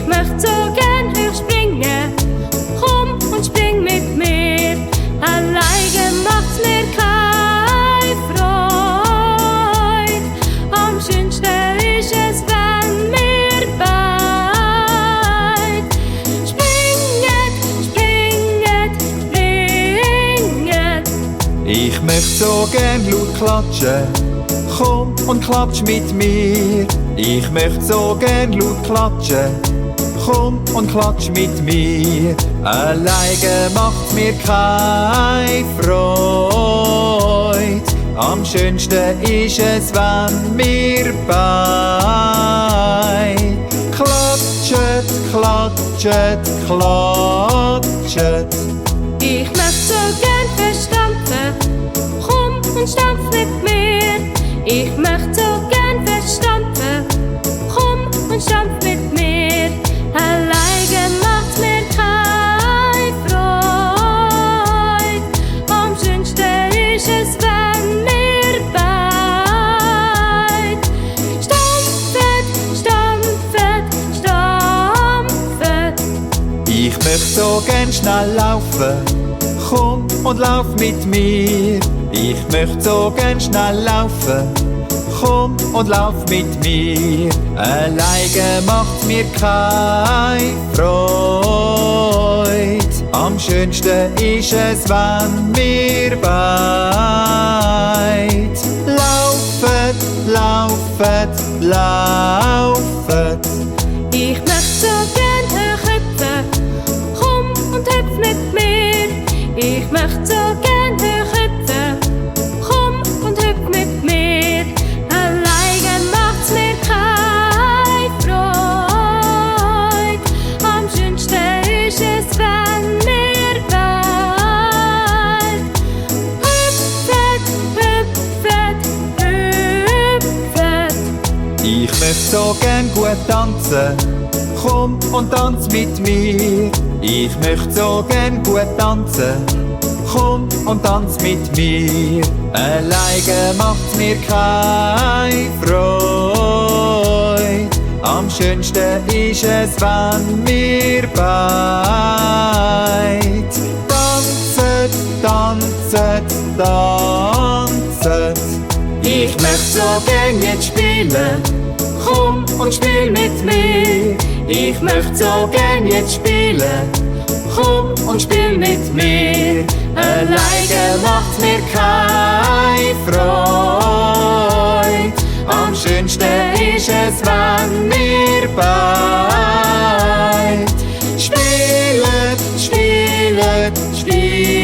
Ich möchte so gern hoch springen, komm und spring mit mir. Alleine macht's mir keine Freude. Am schönsten ist es, wenn wir beid springen, springen, springen. Ich möchte so gern laut klatschen, komm und klatsch mit mir. Ich möchte so gern laut klatschen, komm und klatsch mit mir. Alleine macht mir keine Freude. Am schönsten ist es, wenn wir beid klatschen, klatschen, klatschen. Ich möchte so gern verstampfen, komm und stampf mit mir. Ich möchte so gern verstampfen, komm und stampf mit mir. Alleine macht's mir keine Freude. Am schönsten ist es, wenn wir beid stampfen, stampfen, stampfen. Ich möchte so gern schnell laufen, komm und lauf mit mir. Ich möchte so gern schnell laufen, komm und lauf mit mir. Alleine macht mir keine Freude. Am schönsten ist es, wenn wir beid laufen, laufen, laufen. Ich möchte so gern hochhüpfen, komm und hüpf mit mir. Ich möchte so gern hochhüpfen, komm und hüpf mit mir. Alleine macht's mir keine Freude. Am schönsten ist es, wenn wir beid hüpfen, hüpfen, hüpfen. Ich möchte so gern gut tanzen, komm und tanz mit mir. Ich möchte so gern gut tanzen, komm und tanz mit mir. Alleine macht's mir keine Freude. Am schönsten ist es, wenn wir beid tanzen, tanzen, tanzen. Ich möchte so gern jetzt spielen, komm und spiel mit mir. Ich möchte so gern jetzt spielen, komm und spiel mit mir. Alleine macht's mir keine Freude. Am schönsten ist es, wenn wir beid spielen, spielen, spielen.